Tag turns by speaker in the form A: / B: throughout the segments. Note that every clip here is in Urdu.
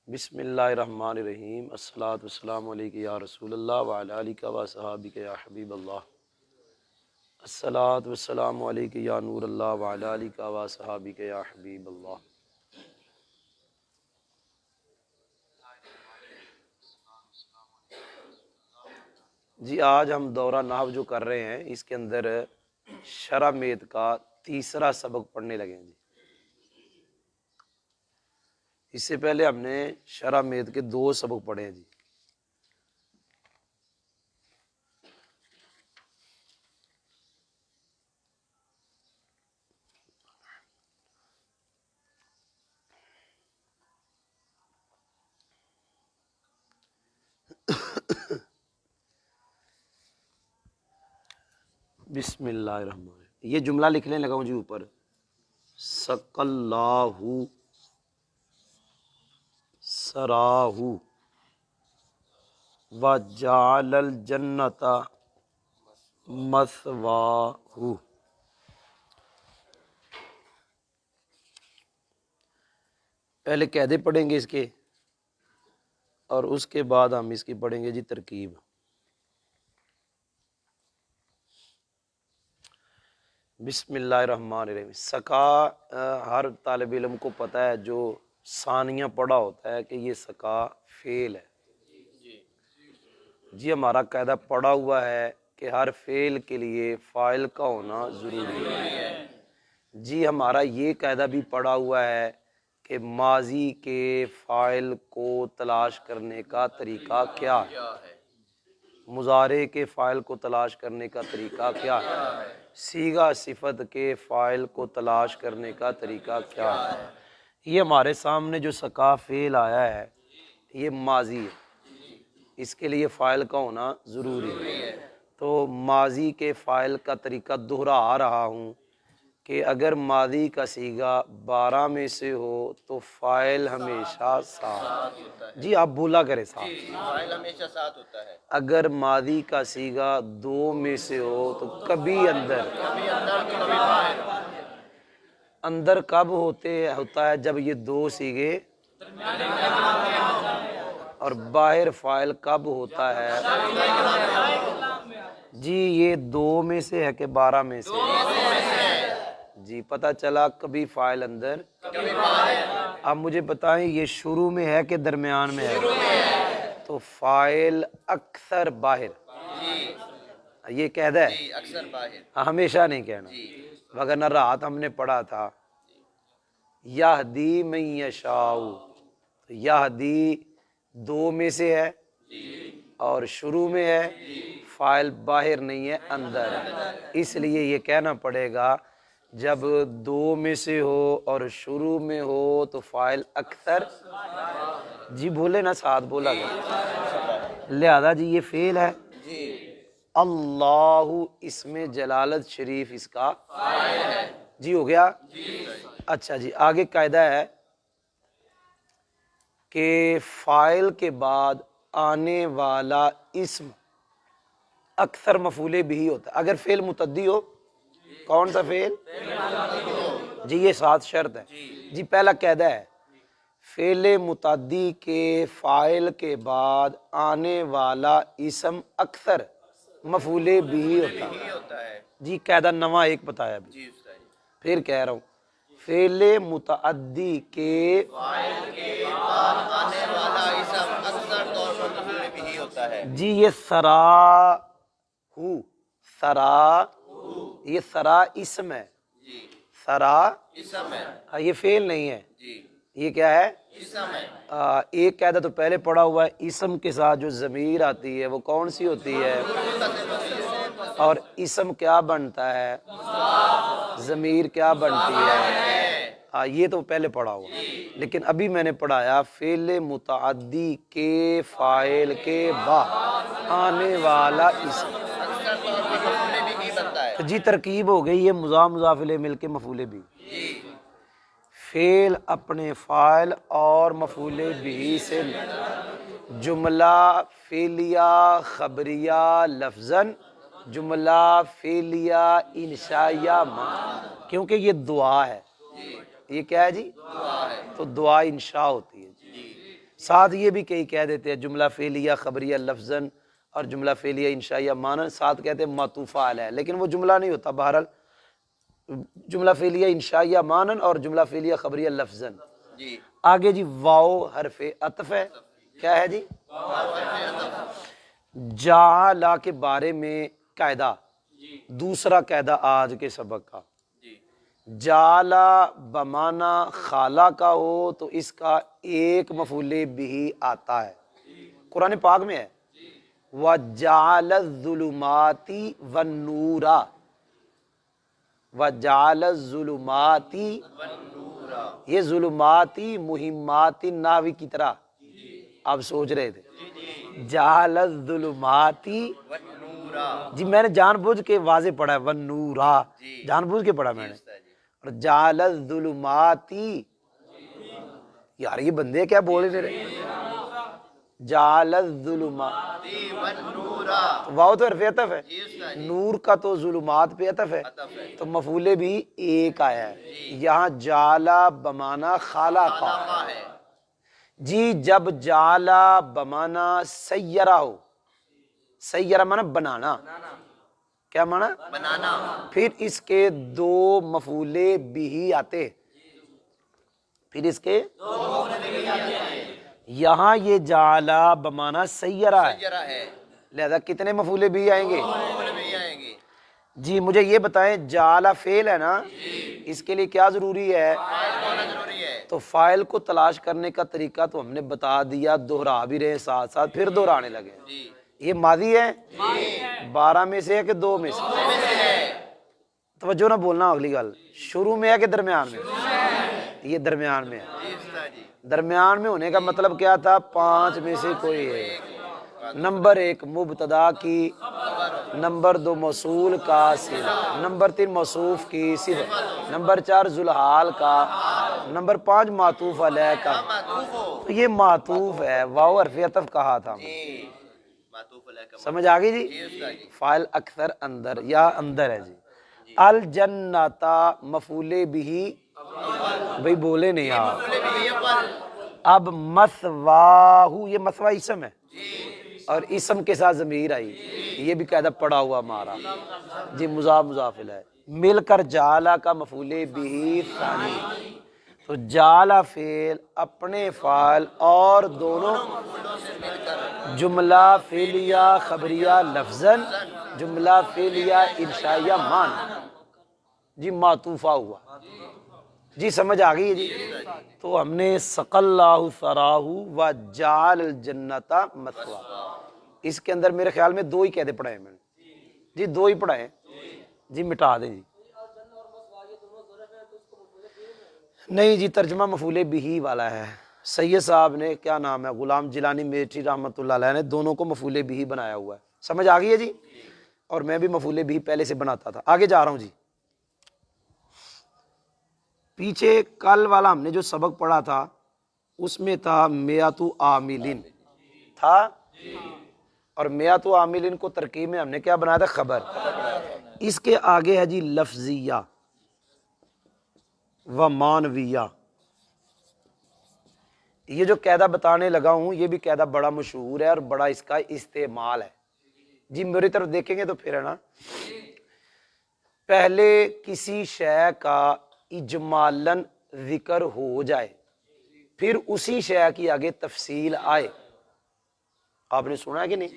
A: بسم اللہ الرحمن الرحیم، الصلاۃ والسلام علیک یا رسول اللہ وعلی آلک و صحابک یا حبیب اللہ، الصلاۃ والسلام علیک یا نور اللہ وعلی آلک و صحابک یا حبیب اللہ۔ جی آج ہم دورہ نحو جو کر رہے ہیں اس کے اندر شرح میت کا تیسرا سبق پڑھنے لگے ہیں۔ جی اس سے پہلے ہم نے شرح میت کے 2 سبق پڑھے ہیں۔ جی بسم اللہ الرحمن الرحیم، یہ جملہ لکھنے لگا ہوں جی اوپر، سق اللہ سراہ وجعل الجنۃ مثواہ۔ پہلے قاعدے پڑھیں گے اس کے اور اس کے بعد ہم اس کی پڑھیں گے جی ترکیب۔ بسم اللہ الرحمن الرحیم۔ سکا ہر طالب علم کو پتہ ہے جو ثانیہ پڑھا ہوتا ہے کہ یہ سکا فعل ہے۔ جی ہمارا قاعدہ پڑھا ہوا ہے کہ ہر فعل کے لیے فاعل کا ہونا ضروری ہے۔ جی ہمارا یہ قاعدہ بھی پڑھا ہوا ہے کہ ماضی کے فاعل کو تلاش کرنے کا طریقہ کیا ہے، مضارع کے فاعل کو تلاش کرنے کا طریقہ کیا ہے، صیغہ صفت کے فاعل کو تلاش کرنے کا طریقہ کیا ہے۔ یہ ہمارے سامنے جو سکا فعل آیا ہے یہ ماضی ہے، اس کے لیے فاعل کا ہونا ضروری ہے۔ تو ماضی کے فاعل کا طریقہ دہرا رہا ہوں کہ اگر ماضی کا صیغہ 12 میں سے ہو تو فاعل ہمیشہ ساتھ۔ جی آپ بولا کریں ساتھ،
B: فاعل ہمیشہ ساتھ ہوتا ہے۔
A: اگر ماضی کا صیغہ 2 میں سے ہو تو کبھی اندر اندر کب ہوتا ہے جب یہ 2 صیغے، اور باہر فاعل کب ہوتا ہے؟ جی یہ 2 میں سے ہے کہ 12 میں سے ہے؟ جی پتہ چلا کبھی فاعل اندر کبھی باہر۔ اب مجھے بتائیں یہ شروع میں ہے کہ درمیان میں ہے؟ تو فاعل اکثر باہر، یہ قاعدہ ہے،
B: اکثر باہر،
A: ہمیشہ نہیں کہنا، وگرنہ رات ہم نے پڑھا تھا یہدی من یشاء، یہدی 2 میں سے ہے اور شروع میں ہے، فاعل باہر نہیں ہے اندر ہے، اس لیے یہ کہنا پڑے گا جب 2 میں سے ہو اور شروع میں ہو تو فاعل اکثر۔ جی بولے نا ساتھ بولا گیا، لہذا جی یہ فعل ہے، اللہ اسم جلالت شریف اس کا جی ہو گیا۔ اچھا جی آگے قاعدہ ہے کہ فاعل کے بعد آنے والا اسم اکثر مفعول بھی ہوتا ہے اگر فعل متعدی ہو۔ کون سا فعل؟ جی یہ 7 شرط ہے۔ جی پہلا قاعدہ ہے فعل متعدی کے فاعل کے بعد آنے والا اسم اکثر مفعول بھی ہوتا ہے۔ جی قاعدہ نواں ایک بتایا ابھی، پھر کہہ رہا ہوں فعل متعدی کے
B: فاعل کے بعد آنے والا اسم اکثر طور پر مفعول بھی ہوتا ہے۔
A: جی یہ سرا ہو، سرا یہ سرا اسم ہے، سرا
B: اسم ہے،
A: یہ فعل نہیں ہے،
B: جی
A: یہ کیا ہے؟
B: اسم ہے۔
A: ایک قاعدہ تو پہلے پڑھا ہوا ہے، اسم کے ساتھ جو ضمیر آتی ہے وہ کون سی ہوتی ہے؟ اور اسم کیا بنتا ہے؟ ضمیر کیا بنتی ہے؟ یہ تو پہلے پڑھا ہوا، لیکن ابھی میں نے پڑھایا فعل متعدی کے فاعل کے بعد آنے والا اسم
B: اکثر طور پر مفعول بھی بنتا ہے۔
A: جی ترکیب ہو گئی یہ مضاف مضاف الیہ مل کے مفعول بھی۔ فعل اپنے فاعل اور مفعول بھی سے جملہ فعلیہ خبریہ لفظاً، جملہ فعلیہ انشائیہ کیونکہ یہ دعا ہے، یہ کیا ہے جی؟ تو دعا انشاء ہوتی ہے۔ ساتھ یہ بھی کئی کہہ دیتے ہیں جملہ فعلیہ خبریہ لفظاً اور جملہ فعلیہ انشائیہ معنی، ساتھ کہتے ہیں معطوفہ علیہ، لیکن وہ جملہ نہیں ہوتا، بہرحال جملہ فعلیہ انشائیہ معنی اور جملہ فعلیہ خبریہ لفظاً۔
B: جی
A: آگے جی واو حرف عطف ہے، کیا ہے جی؟ جعل کے بارے میں قاعدہ، دوسرا قاعدہ آج کے سبق کا،
B: جی
A: جعل بمانا خالہ کا ہو تو اس کا ایک مفعول بھی آتا ہے، قرآن پاک میں ہے وَجَعَلَ الظُّلُمَاتِ وَالنُّورَ، وَجَعَلَ الظُّلُمَاتِ، یہ ظلماتی مہمات ناوی کی طرح آپ سوچ رہے تھے، جعل الظلمات، جی میں نے جان بوجھ کے واضح پڑھا ہے وَالنُّورَ، جان بوجھ کے پڑھا میں نے، اور جعل الظلمات، یار یہ بندے کیا بولے میرے، جعل الظلمات، واو تو حرف عطف ہے، نور کا تو ظلمات پہ عطف ہے، تو مفعول بھی ایک آیا ہے، یہاں جعل بمانا خالقہ، جی جب جعل بمانا سیرہ ہو، سیرہ مانا بنانا، کیا مانا؟
B: بنانا،
A: پھر اس کے دو مفعول بھی آتے، پھر اس کے یہاں یہ جعل بمانا سیرہ ہے،
B: سیرہ ہے،
A: لہذا کتنے مفعول بھی آئیں گے؟
B: مفعول بھی آئیں گے،
A: جی مجھے یہ بتائیں جعل فعل ہے نا، اس کے لیے کیا ضروری ہے؟
B: ہونا ضروری ہے،
A: تو فاعل کو تلاش کرنے کا طریقہ تو ہم نے بتا دیا، دوہرا بھی رہے ساتھ ساتھ، پھر دہرانے لگے،
B: جی
A: یہ ماضی ہے 12 میں سے ہے کہ 2 میں سے؟ توجہ نہ بولنا اگلی گل، شروع میں ہے کہ درمیان میں؟ یہ درمیان میں ہے،
B: جی استاد جی،
A: درمیان میں ہونے کا مطلب کیا تھا؟ 5 میں سے کوئی ہے، نمبر 1 مبتدا کی، نمبر 2 موصول کا صفت، نمبر 3 موصوف کی صفت، نمبر 4 ذوالحال کا، نمبر 5 معطوف علیہ کا،
B: معطوف ہو،
A: تو یہ معطوف ہے، واو حرف عطف کہا تھا ہم نے،
B: جی معطوف علیہ کا،
A: سمجھ آ گئی
B: جی
A: جی؟
B: استاد جی،
A: فاعل اکثر اندر یا اندر ہے جی، الجنتا مفعول بھی، بھئی بولے نہیں آپ،
B: مفعول بھی اول،
A: اب مثواہو، یہ مثوا اسم ہے اور اسم کے ساتھ ضمیر آئی، یہ بھی قاعدہ پڑا ہوا ہمارا جی، مضاف مضاف الیہ مل کر جعل کا مفعول بھی ثانی، تو جعل فعل اپنے فاعل اور دونوں جملہ فعلیہ خبریہ لفظاً، جملہ فعلیہ انشائیہ معنی، جی معطوفہ ہوا، جی سمجھ آ گئی ہے جی؟ تو ہم نے سق اللہ ثراہ و جعل الجنت مثوا، اس کے اندر میرے خیال میں 2 ہی قاعدے پڑھائے ہیں میں نے، جی 2 ہی پڑھائے ہیں، جی مٹا دیں جی، نہیں جی ترجمہ مفعول بھی والا ہے، سید صاحب نے کیا نام ہے غلام جیلانی میٹھی رحمۃ اللہ علیہ نے دونوں کو مفعول بھی بنایا ہوا ہے، سمجھ آ گئی ہے جی؟ اور میں بھی مفعول بھی پہلے سے بناتا تھا، آگے جا رہا ہوں جی، پیچھے کل والا ہم نے جو سبق پڑھا تھا اس میں تھا میات عاملین تھا، اور میات عاملین کو ترکیب میں ہم نے کیا بنایا تھا؟ خبر، اس کے آگے ہے جی لفظیہ و مانویہ، یہ جو قاعدہ بتانے لگا ہوں یہ بھی قاعدہ بڑا مشہور ہے اور بڑا اس کا استعمال ہے، جی میری طرف دیکھیں گے تو پھر ہے نا، پہلے کسی شے کا اجمالاً ذکر ہو جائے پھر اسی شے کی آگے تفصیل آئے، آپ نے سنا ہے کہ نہیں؟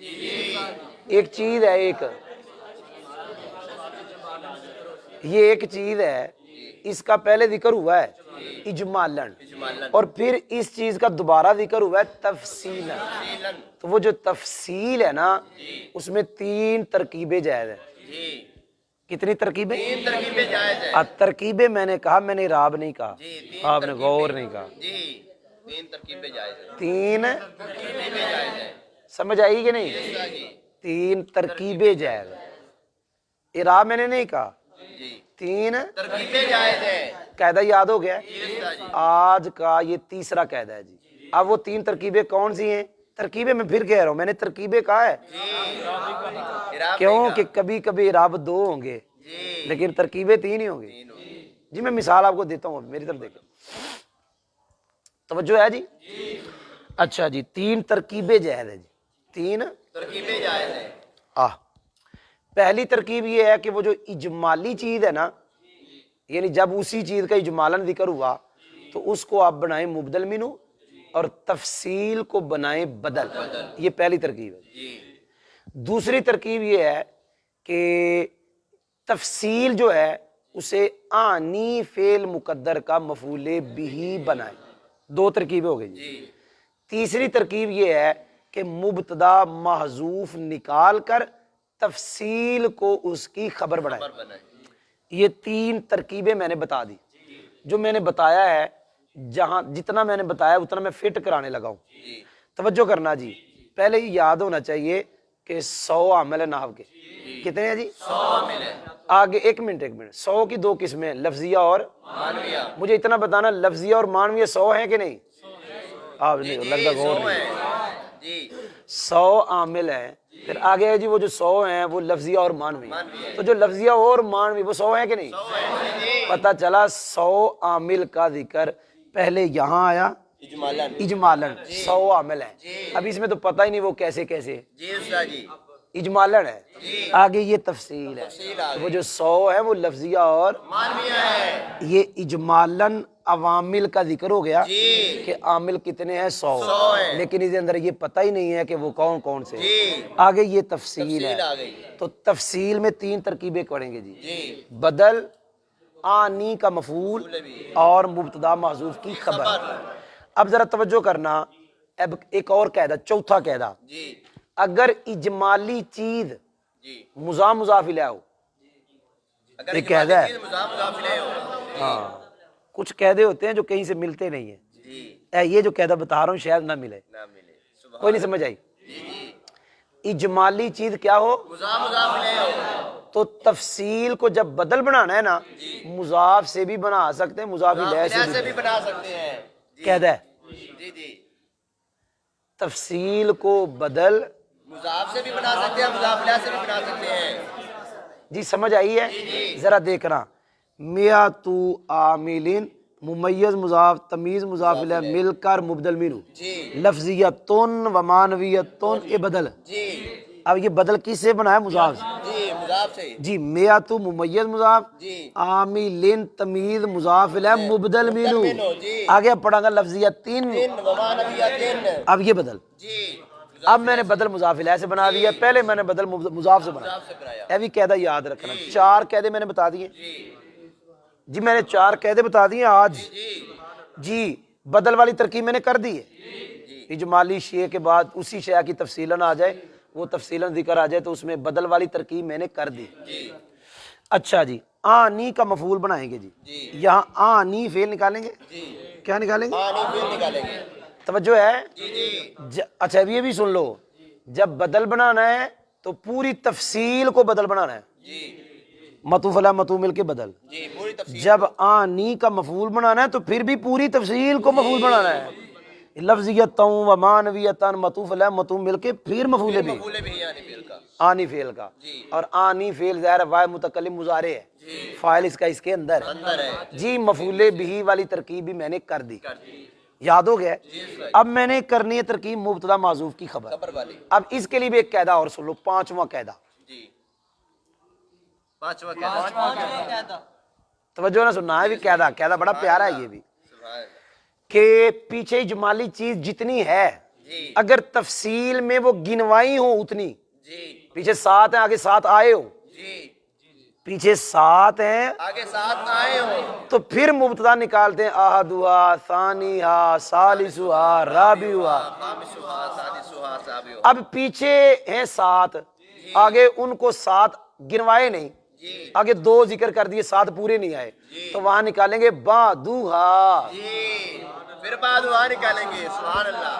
A: ایک چیز ہے، یہ ایک چیز ہے، اس کا پہلے ذکر ہوا ہے اجمالاً، اور پھر اس چیز کا دوبارہ ذکر ہوا ہے تفصیلاً، تو وہ جو تفصیل ہے نا اس میں 3 ترکیبیں جائز ہیں،
B: جی
A: کتنی ترکیبیں؟
B: 3 ترکیبیں جائز ہے،
A: ترکیبیں میں نے کہا، میں نے اعراب نہیں کہا،
B: جی 3
A: آپ نے غور نہیں کہا،
B: جی 3 ترکیبیں جائز ہے،
A: 3
B: ترکیبیں جائز ہے،
A: سمجھ آئی کہ نہیں؟
B: جی
A: 3 ترکیبیں جائز ہیں، اعراب میں نے نہیں کہا،
B: جی
A: 3
B: ترکیبیں جائز ہے،
A: قاعدہ یاد ہو گیا ہے؟
B: جی استاد جی،
A: آج کا یہ تیسرا قاعدہ ہے جی، اب وہ 3 ترکیبیں کون سی ہیں؟ ترکیبیں میں پھر کہہ رہا ہوں، میں نے ترکیبیں کہا ہے،
B: اعراب
A: کیوں
B: نہیں
A: کہ
B: کہا،
A: کبھی کبھی اعراب 2 ہوں گے
B: جی
A: لیکن ترکیبیں 3 ہی ہوں گی،
B: 3 ہوگی،
A: جی میں مثال آپ کو دیتا ہوں، میری طرف دیکھیں، توجہ ہے جی؟ اچھا جی، 3 ترکیبیں جائز ہے جی، 3
B: ترکیبیں جائز ہیں۔
A: پہلی ترکیب یہ ہے کہ وہ جو اجمالی چیز ہے نا، یعنی جب اسی چیز کا اجمالاً ذکر ہوا تو اس کو آپ بنائیں مبدل منو اور تفصیل کو بنائیں بدل، یہ پہلی ترکیب ہے۔
B: جی
A: دوسری ترکیب یہ ہے کہ تفصیل جو ہے اسے آنی فعل مقدر کا مفعول بھی بنائیں، 2 ترکیبیں ہو گئی جی۔
B: جی
A: تیسری ترکیب یہ ہے کہ مبتدا محذوف نکال کر تفصیل کو اس کی خبر بنائیں۔
B: خبر بنائیں۔
A: یہ 3 ترکیبیں میں نے بتا دی، جو میں نے بتایا ہے، جہاں جتنا میں نے بتایا اتنا میں فٹ کرانے لگا ہوں۔
B: جی
A: توجہ کرنا جی، پہلے یہ یاد ہونا چاہیے کہ 100 عامل ہے نحو کے، کتنے ہیں جی؟
B: 100 عامل ہے۔
A: آگے ایک منٹ 100 کی 2 قسمیں، لفظیہ اور
B: مانویہ۔
A: مجھے اتنا بتانا لفظیہ اور مانویہ 100 ہیں کہ نہیں؟ آپ
B: جی
A: نہیں لگتا غور
B: 100
A: نہیں۔
B: ہے جی
A: 100 عامل ہیں، پھر آگے ہے جی وہ جو 100 ہیں وہ لفظیہ اور مانوی،
B: مانوی۔
A: تو جو لفظیہ اور مانوی وہ 100 ہیں کہ نہیں؟
B: 100 ہے جی
A: پتہ چلا 100 عامل کا ذکر پہلے یہاں آیا
B: اجمالاً۔
A: اجمالاً 100 عامل ہیں،
B: جی۔
A: اب اس میں تو پتہ ہی نہیں وہ کیسے کیسے
B: جی استاد جی
A: اجمالاً ہے،
B: جی
A: آگے یہ تفصیل ہے،
B: تفصیل آ گئی۔
A: وہ جو 100 ہے وہ لفظیہ اور
B: مانویہ ہے
A: یہ اجمالاً عوامل کا ذکر ہو گیا
B: جی
A: کہ عامل کتنے ہیں 100
B: ہیں۔
A: لیکن اس اندر یہ پتہ ہی نہیں ہے کہ وہ کون کون سے ہیں۔
B: جی
A: آگے یہ تفصیل ہے،
B: تفصیل آ گئی۔
A: تو تفصیل میں 3 ترکیبیں پڑھیں گے جی،
B: جی
A: بدل، آنی کا مفعول اور مبتدا محذوف کی خبر۔ اب ذرا توجہ کرنا، اب ایک اور قاعدہ، چوتھا قاعدہ،
B: جی
A: اگر اجمالی چیز
B: جی
A: مضاف مضاف الیہ ہو،
B: اگر
A: یہ قاعدہ ہے۔
B: چیز مضاف مضاف الیہ ہو۔
A: ہاں کچھ قاعدے ہوتے ہیں جو کہیں سے ملتے نہیں ہیں،
B: جی
A: یہ جو قاعدہ بتا رہا ہوں شاید نہ ملے،
B: نہ ملے۔ سبحان
A: کوئی نہیں سمجھ آئی؟
B: جی جی
A: اجمالی چیز کیا ہو
B: مضاف مضاف الیہ ہو۔
A: تو تفصیل کو جب بدل بنانا ہے نا، مضاف سے بھی بنا سکتے ہیں، مضاف الیہ
B: الیہ
A: سے
B: سے
A: بھی
B: بھی بنا سکتے ہیں۔ جی
A: قاعدہ ہے۔
B: جی جی
A: تفصیل کو بدل
B: مضاف سے بھی بنا سکتے ہیں، مضاف الیہ سے بھی بنا سکتے ہیں۔
A: جی سمجھ آئی ہے؟ ذرا دیکھنا، میاتو عاملین ممیز مضاف تمیز مضاف الیہ مل کر مبدل منو،
B: جی
A: لفظیتن و مانویتن یہ بدل،
B: جی
A: اب یہ بدل کس سے بنا ہے؟ مضاف سے۔
B: جی مضاف سے۔
A: جی میاتو ممیز مضاف،
B: جی
A: عاملین تمیز مضاف الیہ مبدل منو،
B: منو، جی۔
A: آگے پڑھا گا لفظیتن،
B: تن وما نبیتن۔
A: اب یہ بدل،
B: جی
A: اب میں نے بدل مضاف الیہ سے بنا دیا، پہلے میں نے بدل مضاف سے بنایا۔
B: مضاف سے بنایا۔
A: یہ بھی قاعدہ یاد رکھنا، 4 قاعدے میں نے بتا دیے
B: جی
A: جی، میں نے 4 قاعدے بتا دیے آج
B: جی
A: جی۔ بدل والی ترکیب میں نے کر دی ہے،
B: جی
A: اجمالی شیء کے بعد اسی شیء کی تفصیلاً آ جائے، وہ تفصیلاً ذکر آ جائے تو اس میں بدل والی ترکیب میں نے کر دی۔
B: جی
A: اچھا جی، آنی کا مفعول بنائیں گے جی،
B: جی
A: یہاں آنی فعل نکالیں گے،
B: جی
A: کیا نکالیں گے؟
B: آنی فعل نکالیں گے۔
A: توجہ ہے؟
B: جی جی
A: اچھا اب یہ بھی سن لو، جب بدل بنانا ہے تو پوری تفصیل کو بدل بنانا ہے،
B: جی
A: مطوف علیہ مطوف مل کے بدل۔
B: جی پوری تفصیل۔
A: جب آنی کا مفعول بنانا ہے تو پھر بھی پوری تفصیل کو مفعول بنانا ہے، لفظیتوں و مانویتن مطوف علیہ مطوف مل کے پھر مفعول بھی
B: مفعول بھی آنی فعل کا۔
A: آنی فعل کا،
B: جی
A: اور آنی فعل ظاہر ہے واحد متکلم مضارع ہے،
B: جی
A: فاعل اس کا اس کے اندر ہے
B: اندر ہے۔
A: جی۔ مفعول بھی والی ترکیب بھی میں نے کر دی،
B: کر دی۔
A: یاد ہو گیا؟
B: جی صحیح۔
A: اب میں نے کرنی ہے ترکیب مبتدا معذوف کی خبر۔
B: خبر والی۔
A: اب اس کے لیے بھی ایک قاعدہ اور سن لو، 5واں قاعدہ،
B: جی پانچواں قاعدہ۔
A: توجہ نہ سننا ہے بھی قاعدہ، قاعدہ بڑا پیارا ہے یہ بھی،
B: سبحان اللہ۔
A: کہ پیچھے اجمالی چیز جتنی ہے
B: جی
A: اگر تفصیل میں وہ گنوائی ہو اتنی،
B: جی
A: پیچھے 7 ہیں آگے 7 آئے ہو،
B: جی
A: پیچھے 7 ہیں
B: آگے 7 آئے ہو
A: تو پھر مبتدا نکالتے ہیں احدھا ثانیہا ثالثھا رابعھا۔
B: خامسھا سادسھا سابعھا۔
A: اب پیچھے ہیں 7، آگے ان کو 7 گنوائے نہیں،
B: جی
A: آگے 2 ذکر کر دیے، 7 پورے نہیں آئے، تو وہاں نکالیں گے بعدھا،
B: جی پھر بعد وہاں نکالیں گے۔ سبحان اللہ۔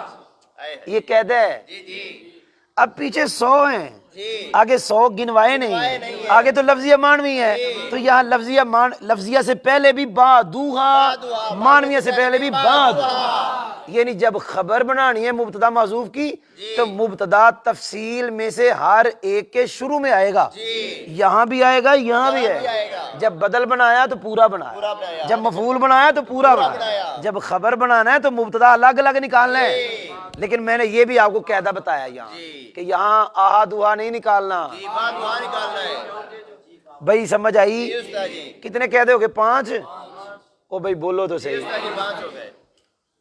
B: آئے
A: یہ قاعدہ ہے۔
B: جی جی
A: اب پیچھے 100 ہیں،
B: جی
A: آگے 100 گنوائے نہیں، آگے تو لفظیہ مانوی ہے، تو یہاں لفظیہ سے پہلے بھی بعدھا، مانویہ سے پہلے بھی بعدھا، یعنی جب خبر بنانی ہے مبتدا محذوف کی تو مبتدا تفصیل میں سے ہر ایک کے شروع میں آئے گا، یہاں بھی آئے گا یہاں بھی آئے گا۔ جب بدل بنایا تو پورا بنایا، جب مفعول بنایا تو پورا بنایا، جب خبر بنانا ہے تو مبتدا الگ الگ نکالنا ہے، لیکن میں نے یہ بھی آپ کو قاعدہ بتایا یہاں کہ یہاں آہا دعا نہیں نکالنا
B: جی بعد دعا نکالنا ہے
A: بھائی، سمجھ آئی؟
B: جی استاد جی
A: کتنے قاعدے ہو گئے؟ 5؟ او بھائی بولو تو صحیح،
B: استاد جی 5 ہو گئے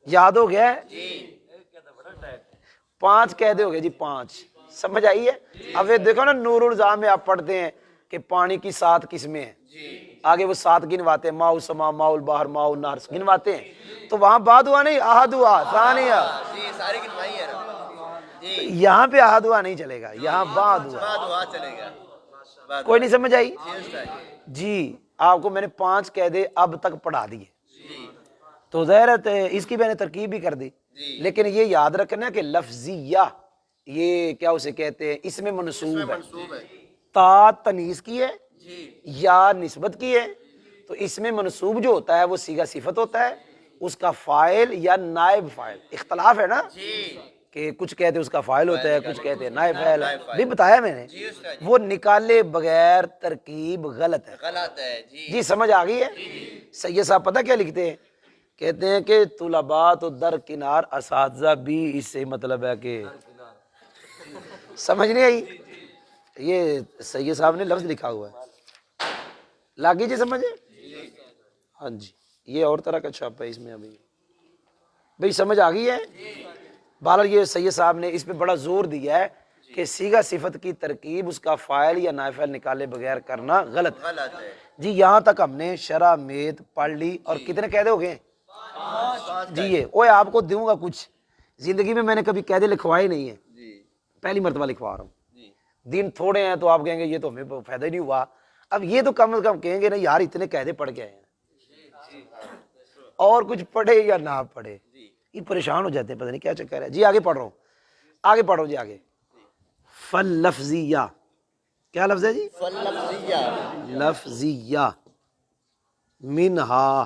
A: یاد ہو گیا ہے؟
B: جی
A: 5 قاعدے ہو گئے جی، 5 سمجھ آئی ہے؟ اب یہ دیکھو نا نور الزام میں آپ پڑھتے ہیں کہ پانی کی 7 قسمیں ہیں،
B: جی
A: آگے وہ 7 گنواتے ہیں، ماء السما، ماء البحر، ماء النہر گنواتے ہیں، تو وہاں بعد ہوا نہیں، احد ہوا ثانیہ،
B: جی ساری گنوائی ہے نا جی
A: یہاں پہ احد ہوا نہیں چلے گا، یہاں بعد ہوا۔
B: بعد دعا چلے گا بعد
A: کوئی نہیں سمجھ آئی؟
B: جی استاد
A: جی آپ کو میں نے 5 قاعدے اب تک پڑھا دیے،
B: جی
A: تو ظاہر ہے اس کی میں نے ترکیب بھی کر دی،
B: جی
A: لیکن یہ یاد رکھنا کہ لفظیہ یہ کیا اسے کہتے ہیں، اس میں منصوب ہے،
B: منصوب ہے
A: تا تنیس کی ہے
B: جی
A: یا نسبت کی ہے، تو اس میں منصوب جو ہوتا ہے وہ صیغہ صفت ہوتا ہے، اس کا فاعل یا نائب فاعل اختلاف ہے نا،
B: جی
A: کہ کچھ کہتے ہیں اس کا فاعل ہوتا ہے، کچھ کہتے ہیں نائب فاعل،
B: نائب فاعل۔
A: بھی بتایا میں نے،
B: جی استاد جی
A: وہ نکالے بغیر ترکیب غلط ہے۔
B: غلط ہے جی
A: جی سمجھ آ گئی ہے؟ سید صاحب پتہ کیا لکھتے ہیں؟ کہتے ہیں کہ طلباء تو درکنار، اساتذہ بھی اس سے مطلب ہے کہ سمجھ نہیں آئی؟ یہ سید صاحب نے لفظ لکھا ہوا ہے، لاگی جی سمجھے؟ ہاں جی، یہ اور طرح کا چھاپا ہے اس میں، ابھی بھئی سمجھ آ گئی ہے؟ بہرحال یہ سید صاحب نے اس پہ بڑا زور دیا ہے کہ صیغہ صفت کی ترکیب اس کا فاعل یا نائب فاعل نکالے بغیر کرنا غلط ہے۔
B: غلط ہے
A: جی یہاں تک ہم نے شرح میت پڑھ لی، اور کتنے قاعدے ہو گئے؟ جی یہ اوے آپ کو دوں گا کچھ، زندگی میں نے کبھی قاعدے لکھوائے نہیں ہیں،
B: جی
A: پہلی مرتبہ لکھوا رہا ہوں،
B: جی
A: دن تھوڑے ہیں تو آپ کہیں گے یہ تو ہمیں فائدہ ہی نہیں ہوا، اب یہ تو کم از کم کہیں گے نا یار اتنے قاعدے پڑھ کے آئے ہیں، اور کچھ پڑھے یا نہ پڑھے یہ پریشان ہو جاتے ہیں، پتہ نہیں کیا چکر ہے۔ جی آگے پڑھ رہا ہوں، آگے پڑھو جی آگے۔ فاللفظیہ، کیا لفظ ہے جی؟
B: فاللفظیہ
A: لفظیہ منہا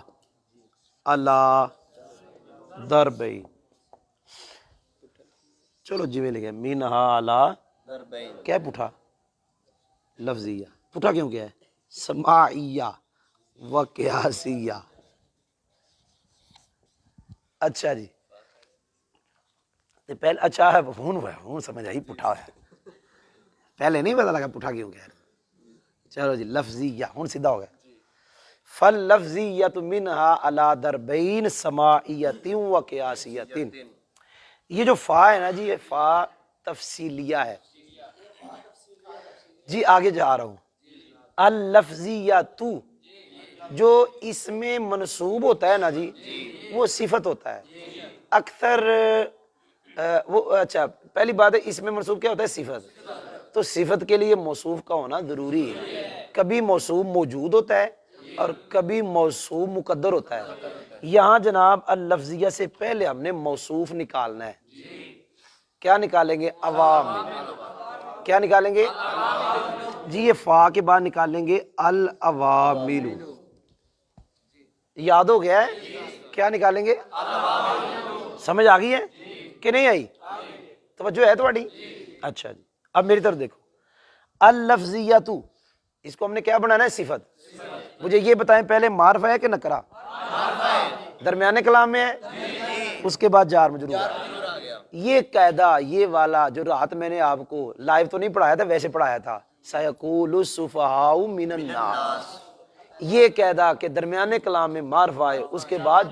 A: علی ضربین، چلو جی میں لکھے منہا علی،
B: ضربین
A: کیا پٹھا؟ لفظیہ، پٹھا کیوں کیا ہے؟ سماعیہ و قیاسیہ۔ اچھا جی پہلے اچھا ہے فون ہوا ہے، فون سمجھ آئی پٹھا ہے، پہلے نہیں پتا لگا پٹھا کیوں کہہ رہے۔ چلو جی لفظیہ ہوں سیدھا ہو گیا۔ فاللفظیۃ منہا علی ضربین سماعیۃ و قیاسیۃ، یہ جو فا ہے نا جی، یہ فا تفصیلیہ ہے جی، آگے جا رہا ہوں۔ اللفظیۃ جو اس میں منصوب ہوتا ہے نا جی، وہ صفت ہوتا ہے اکثر، وہ اچھا پہلی بات ہے اس میں منصوب کیا ہوتا ہے؟ صفت، تو صفت کے لیے موصوف کا ہونا ضروری ہے، کبھی موصوف موجود ہوتا ہے اور کبھی موصوف مقدر ہوتا ہے۔ یہاں جناب اللفظیہ سے پہلے ہم نے موصوف نکالنا ہے، کیا نکالیں گے؟ عوامل، کیا نکالیں گے؟ جی یہ فا کے بعد نکالیں گے العوامل، یاد ہو گیا ہے؟ کیا نکالیں گے؟ سمجھ آ گئی ہے کہ نہیں آئی؟ توجہ ہے تمہاری؟ اچھا جی اب میری طرف دیکھو، اللفظیۃ اس کو ہم نے کیا بنانا ہے؟ صفت۔ مجھے یہ بتائیں پہلے معرفہ ہے کہ نکرہ؟ درمیانے کلام میں ہے، اس کے بعد جار مجرور ہے۔ یہ قاعدہ یہ والا جو رات میں نے آپ کو لائیو تو نہیں پڑھایا تھا، ویسے پڑھایا تھا، سیقول السفہاء من الناس، یہ قاعدہ کہ درمیانے کلام میں معرفہ ہے، اس کے بعد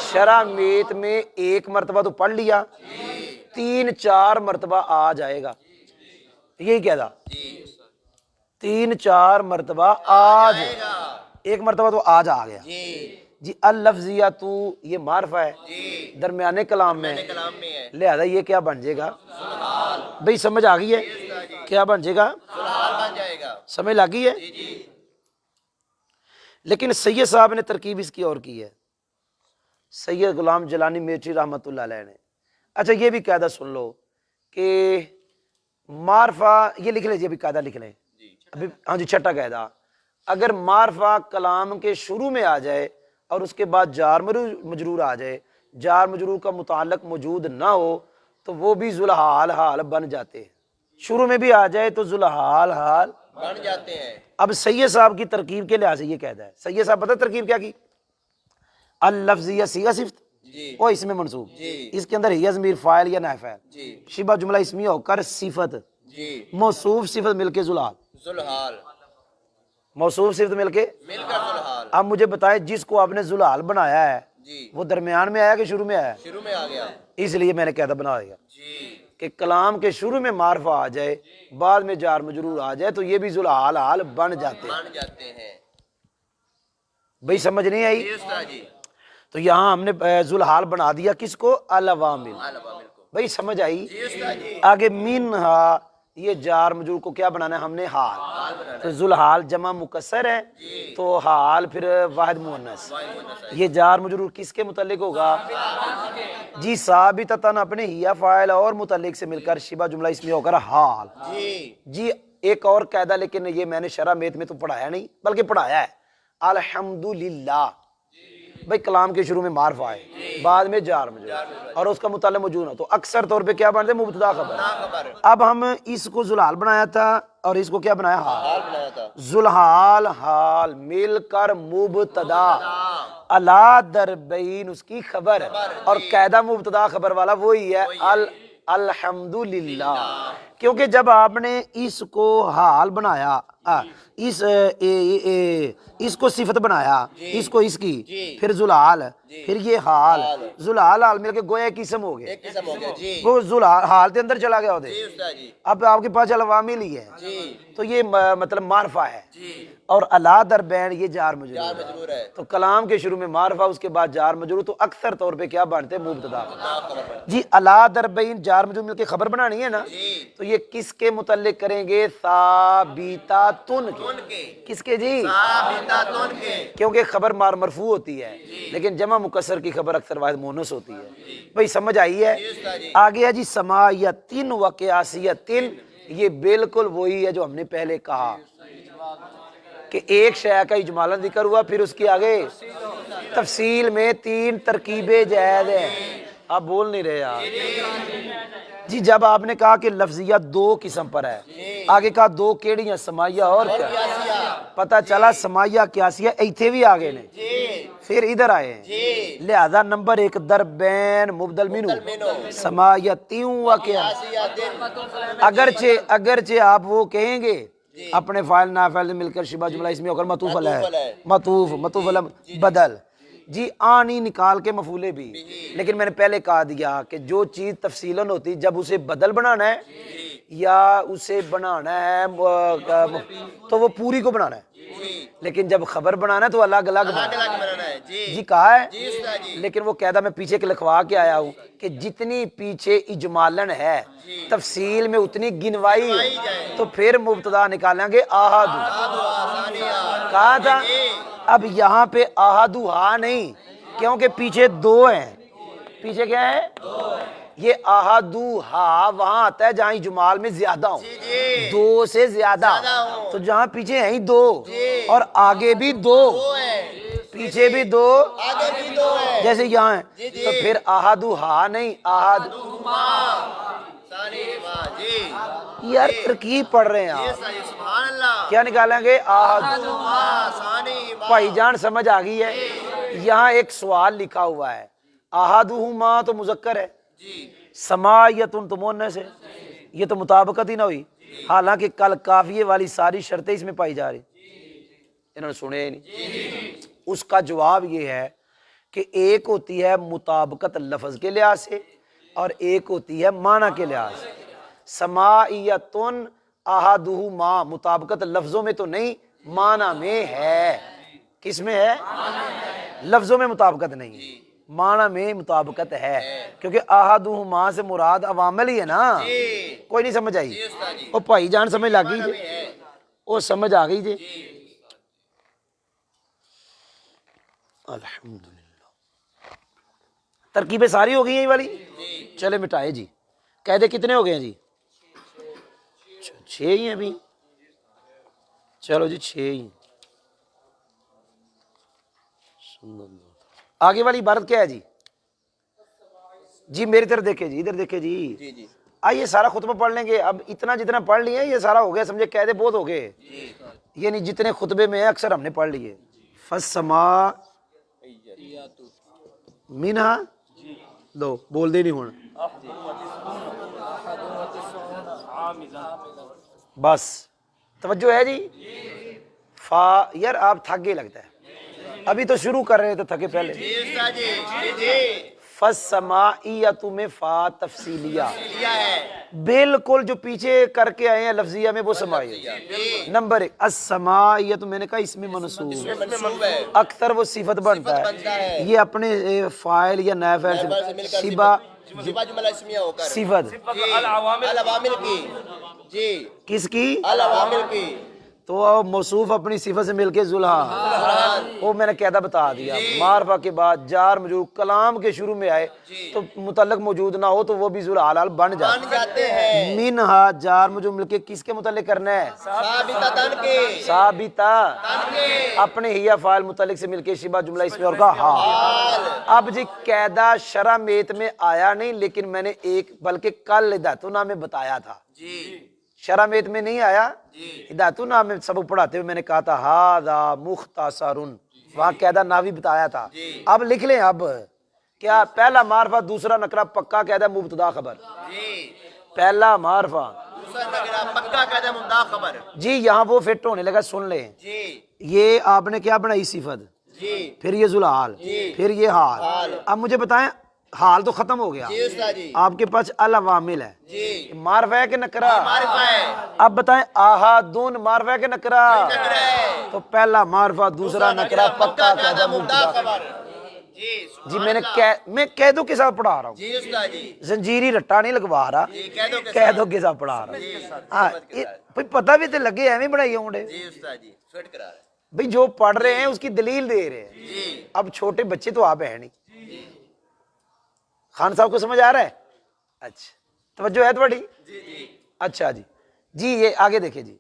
A: شرح میت میں ایک مرتبہ تو پڑھ لیا، 3-4 مرتبہ آ جائے گا، یہی قاعدہ 3-4 مرتبہ آج، ایک مرتبہ تو آج آ گیا جی۔ اللفظیۃ یہ معرفہ ہے، درمیانے کلام میں
B: کلام میں ہے
A: لہذا یہ کیا بن جائے گا؟ بھئی سمجھ آ گئی ہے؟ کیا بن جائے گا؟
B: سلحال بن جائے گا
A: سمجھ لگی ہے؟ لیکن سید صاحب نے ترکیب اس کی اور کی ہے، سید غلام جلانی میٹھی رحمۃ اللہ علیہ نے۔ اچھا یہ بھی قاعدہ سن لو کہ معرفہ، یہ لکھ لیں جی، ابھی قاعدہ لکھ لیں ابھی، ہاں جی چھٹا قاعدہ، اگر معرفہ کلام کے شروع میں آ جائے اور اس کے بعد جار مجرور آ جائے، جار مجرور کا متعلق موجود نہ ہو تو وہ بھی ذوالحال حال بن جاتے ہیں، شروع میں بھی آ جائے تو ذوالحال حال
B: بن جاتے ہیں۔
A: اب سید صاحب کی ترکیب کے لحاظ سے یہ قاعدہ ہے، سید صاحب پتہ ترکیب کیا کی؟ اللفظیہ صیغہ صفت
B: جی
A: وہ اس میں منصوب،
B: جی
A: اس کے اندر ہی ضمیر فاعل یا نائب فاعل،
B: جی
A: شبہ جملہ اسمیہ ہو کر صفت،
B: جی
A: موصوف صفت مل کے ذوالحال،
B: ذوالحال
A: موصوف صفت مل کے۔
B: مل کر ذوالحال
A: اب مجھے بتائیں جس کو آپ نے ذوالحال بنایا ہے
B: جی
A: وہ درمیان میں آیا کہ شروع میں آیا؟
B: شروع میں آ گیا
A: اس لیے میں نے قاعدہ بنا دیا
B: جی
A: کہ کلام کے شروع میں معرفہ آ جائے بعد میں جار مجرور آ جائے تو یہ بھی ذوالحال حال بن جاتے ہیں۔
B: بن جاتے ہیں
A: بھئی سمجھ نہیں آئی؟
B: جی استاد جی
A: تو یہاں ہم نے ذوالحال بنا دیا کس کو؟ العوامل۔
B: العوامل کو
A: بھئی سمجھ آئی؟
B: جی استاد جی
A: آگے منہا یہ جار مجرور کو کیا بنانا ہے ہم نے؟ حال۔
B: حال بنانا
A: تو ذوالحال جمع مکسر ہے
B: جی
A: تو حال پھر واحد مؤنث، یہ جار مجرور کس کے متعلق ہوگا؟ جی ثابتتاً اپنے ہی فاعل اور متعلق سے مل کر شبہ جملہ اسمیہ ہو کر حال۔
B: جی
A: جی ایک اور قاعدہ لیکن یہ میں نے شرح میت میں تو پڑھایا نہیں بلکہ پڑھایا ہے، الحمدللہ۔ بھئی کلام کے شروع میں معرفہ آئے بعد میں جار مجرور اور اس کا متعلق موجود ہے تو اکثر طور پہ کیا بنتے ہیں؟ مبتدا خبر۔
B: خبر
A: اب ہم اس کو ذوالحال بنایا تھا اور اس کو کیا بنایا؟ حال۔
B: حال بنایا تھا
A: ذوالحال حال مل کر مبتدا الا دربین اس کی خبر، اور قاعدہ مبتدا خبر والا وہی ہے الحمدللہ، کیونکہ جب آپ نے اس کو حال بنایا اس کو صفت بنایا اس کو اس کی پھر ذوالحال پھر یہ حال، ذوالحال حال مل کے گویا ایک اسم ہو گئے،
B: ایک قسم ہو گیا جی
A: وہ ذوالحال حال کے اندر چلا گیا ہوتے،
B: جی استاد جی
A: اب آپ کے پاس العوامل ہی ہے
B: جی
A: تو یہ مطلب معرفہ ہے،
B: جی
A: اور الا دربین یہ جار
B: جار
A: مجرور ہے۔
B: مجرور ہے
A: تو کلام کے شروع میں معرفہ اس کے بعد جار مجرور تو اکثر طور پہ کیا بنتے ہیں؟ مبتدا۔
B: خبر بن
A: جی الا دربین جار مجرور مل کے خبر بنانی ہے نا،
B: جی
A: تو یہ کس کے متعلق کریں گے؟ ثابتاتن کے۔
B: ان کے
A: کس کے جی؟
B: ثابتاتن کے
A: کیونکہ خبر مرفوع ہوتی ہے لیکن جمع مکسر کی خبر اکثر واحد مؤنث ہوتی ہے۔ بھئی سمجھ آئی ہے؟
B: جی استاد جی
A: آگے ہے جی سماعیتن و قیاسیتن، یہ بالکل وہی ہے جو ہم نے پہلے کہا کہ ایک شے کا اجمالاً ذکر ہوا پھر اس کی آگے تفصیل میں 3 ترکیبیں جائز ہیں۔ آپ بول نہیں رہے یار جی، جب آپ نے کہا کہ لفظیت 2 قسم پر ہے، آگے کہا 2 کیڑی ہیں؟ سماعیہ اور کیا؟ پتہ چلا سماعیہ قیاسیہ ایتھے بھی آگے نے
B: جی
A: پھر ادھر آئے ہیں،
B: جی
A: لہذا نمبر 1 دربین مبدل منو سماعیتیوں و
B: قیاسیاتن
A: اگرچہ آپ وہ کہیں گے اپنے فاعل نافعل مل کر شبہ جملہ اسمیہ ہو کر معطوف علیہ ہے، معطوف علیہ بدل جی آنی نکال کے مفعولے بھی، لیکن میں نے پہلے کہا دیا کہ جو چیز تفصیلاً ہوتی جب اسے بدل بنانا ہے یا اسے بنانا ہے تو وہ پوری کو بنانا ہے، لیکن جب خبر بنانا ہے تو الگ الگ
B: بنانا ہے جی
A: جی کہا ہے،
B: جی استاد جی
A: لیکن وہ قاعدہ میں پیچھے کے لکھوا کے آیا ہوں کہ جتنی پیچھے اجمالن ہے تفصیل میں اتنی گنوائی تو پھر مبتدا نکالیں گے آہادو، کہا تھا۔ اب یہاں پہ آہادو ہا نہیں کیونکہ پیچھے 2 ہیں، پیچھے کیا ہے؟ یہ آہادو ہا وہاں آتا ہے جہاں اجمال میں زیادہ ہوں، 2 سے زیادہ، تو جہاں پیچھے ہیں ہی 2 اور آگے بھی 2 پیچھے بھی 2
B: آگے بھی 2 ہے
A: جیسے یہاں ہے، تو پھر آہادو ہا نہیں آہادو،
B: ثانی ماں جی
A: یار ترکیب پڑھ رہے ہیں آپ،
B: سبحان اللہ
A: کیا نکالیں گے؟ آہادو۔
B: ثانی ماں
A: بھائی جان سمجھ آ گئی ہے؟ یہاں ایک سوال لکھا ہوا ہے، احدہما تو مذکر ہے،
B: جی
A: سماعیتن تو مؤنث ہے، یہ تو مطابقت ہی نہ ہوئی، حالانکہ کل کافیے والی ساری شرطیں اس میں پائی جا رہی، انہوں نے سنے ہی نہیں۔ اس کا جواب یہ ہے کہ ایک ہوتی ہے مطابقت لفظ کے لحاظ سے اور ایک ہوتی ہے معنی کے لحاظ سے۔ سماعیتن احدہما مطابقت لفظوں میں تو نہیں معنی میں ہے، کس میں ہے؟ لفظوں میں مطابقت نہیں ہے، معنی میں مطابقت ہے، کیونکہ احدہما سے مراد عوامل ہی ہے نا، کوئی نہیں سمجھ آئی؟ وہ بھائی جان سمجھ لگ گئی جی، وہ سمجھ آ گئی جی، الحمدللہ۔ ترکیبیں ساری ہو گئی ہیں یہ والی، چلے مٹائے جی، قاعدے کتنے ہو گئے ہیں جی؟ 6 ہی ہیں ابھی، چلو جی 6 ہی۔ آگے والی عبارت کیا ہے جی؟ جی میری طرف دیکھیں جی، ادھر دیکھیں جی،
B: جی جی
A: آئیے سارا خطبہ پڑھ لیں گے، اب اتنا جتنا پڑھ لیے یہ سارا ہو گیا، سمجھے قاعدے بہت ہو گئے، یعنی جتنے خطبے میں ہیں اکثر ہم نے پڑھ لیے۔ فالسماء منہا دو بول دے نہیں ہونا بس توجہ ہے جی فا یار آپ تھک گئے لگتا ہے ابھی تو شروع کر رہے تھے تھکے پہلے
B: جی استاد جی جی جی
A: فالسماعیۃ میں فا تفصیلیہ
B: کیا ہے
A: بالکل جو پیچھے کر کے آئے ہیں لفظیہ میں وہ سماعی
B: جی
A: نمبر ایک السماعیۃ میں نے کہا اس میں منصوب
B: منصوب ہے
A: اکثر وہ صفت بنتا
B: بنتا
A: ہے
B: ہے
A: یہ اپنے فاعل یا نائب فاعل
B: سے مل
A: سے
B: کر
A: شبہ
B: شبہ جملہ اسمیہ ہو کر
A: صفت
B: جی العوامل کی جی
A: کس کی
B: العوامل کی
A: تو موصوف اپنی صفت سے مل کے ذوالحال وہ میں نے قاعدہ بتا دیا معرفہ کے بعد جار مجرور کلام کے شروع میں آئے تو متعلق موجود نہ ہو تو وہ بھی ذوالحال بن
B: جاتے ہیں
A: منہا جار مجرور مل کے کس کے متعلق کرنا ہے
B: ثابتتاً کے
A: ثابتہ
B: تن کے
A: اپنے ہیا فاعل متعلق سے مل کے شبہ جملہ اس میں اور کا حال اب جی قاعدہ شرح میت میں آیا نہیں لیکن میں نے ایک بلکہ کل ہدایتنا میں بتایا تھا
B: جی
A: شرح میت میں نہیں آیا ہدایتنا میں سبق پڑھاتے ہوئے میں نے کہا تھا ھذا مختصر وہاں قاعدہ ناوی بتایا تھا اب لکھ لیں اب کیا پہلا معرفہ دوسرا نکرہ پکا قاعدہ مبتدا خبر
B: جی
A: پہلا معرفہ
B: دوسرا نگرہ پکا قاعدہ مبتدا خبر
A: جی یہاں وہ فٹ ہونے لگا سن لیں
B: جی
A: یہ آپ نے کیا بنائی صفت
B: جی
A: پھر یہ ذوالحال پھر یہ حال اب مجھے بتائیں حال تو ختم ہو گیا
B: جی استاد جی
A: آپ کے پاس العوامل ہے
B: جی
A: معرفہ ہے کہ نکرہ
B: معرفہ ہے
A: اب بتائیں آہادون معرفہ ہے کہ نکرہ
B: نگرہ ہے
A: تو پہلا معرفہ دوسرا نکرہ پکا قاعدہ مبتدا
B: خبر
A: جی میں قیدوں کے ساتھ پڑھا رہا ہوں
B: جی استاد جی
A: زنجیری رٹا نہیں لگوا رہا
B: جی قیدوں کے
A: قیدوں کے ساتھ پڑھا رہا ہوں ہاں بھئی پتہ بھی تے لگے ایویں بڑھائی ہوں
B: جی استاد جی فٹ کرا رہے
A: بھئی جو پڑھ رہے ہیں اس کی دلیل دے رہے ہیں
B: جی
A: اب چھوٹے بچے تو آپ ہیں نہیں خان صاحب کو سمجھ آ رہا ہے اچھا توجہ ہے تھوڑی
B: جی جی
A: اچھا جی یہ آگے دیکھیں جی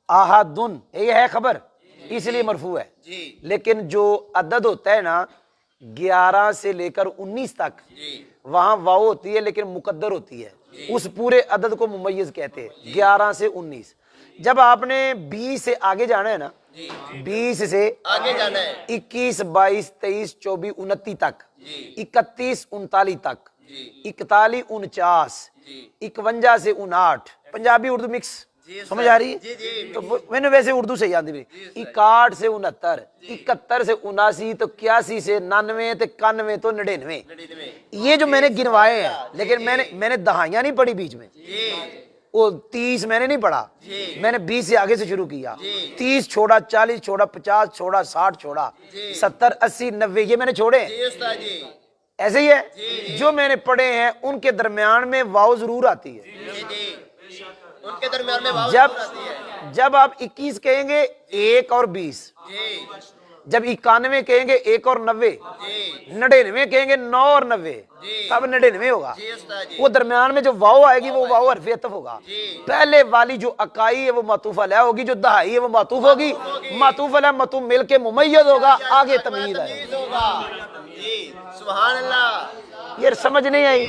A: آہادن یہ ہے خبر اس لیے مرفوع ہے
B: جی
A: لیکن جو عدد ہوتا ہے نا 11 سے لے کر 19 تک
B: جی
A: وہاں واو ہوتی ہے لیکن مقدر ہوتی ہے اس پورے عدد کو ممیز کہتے ہیں 11 سے 19 جب آپ نے 20 سے آگے جانا ہے نا 20 سے
B: آگے جانا ہے
A: 21 22 23 24 29 تک
B: جی
A: 31 39 تک
B: جی
A: 41 49
B: جی
A: 51 سے 59 پنجابی اردو مکس سمجھ آ رہی
B: جی جی
A: تو میں نے ویسے اردو سے یاد بھی 61 سے 69 71 سے 79 تو 81 سے 99 تو 91 تو 99 یہ جو میں نے گنوائے ہیں لیکن میں نے دہائیاں نہیں پڑھی بیچ میں وہ 30 میں نے نہیں پڑھا میں نے 20 سے آگے سے شروع کیا 30 چھوڑا 40 چھوڑا 50 چھوڑا 60 چھوڑا 70 80 90 یہ میں نے چھوڑے
B: جی استاد جی
A: ایسے ہی ہے جو میں نے پڑھے ہیں ان کے درمیان میں واو ضرور آتی ہے
B: جی جی ان کے درمیان میں واو ضرور آتی ہے
A: جب آپ 21 کہیں گے 1 اور 20
B: جی
A: جب 91 کہیں گے 1 اور 90
B: جی
A: 99 کہیں گے 9 اور 90 تب 99 ہوگا
B: جی استاد جی
A: وہ درمیان میں جو واو آئے گی وہ واو حرف عطف ہوگا پہلے والی جو اکائی ہے وہ معطوف علیہ ہوگی جو دہائی ہے وہ معطوف ہوگی معطوف علیہ معطوف مل کے ممیز ہوگا آگے تمیز آئے
B: تمیز ہوگا جی سبحان اللہ
A: یہ سمجھ نہیں آئی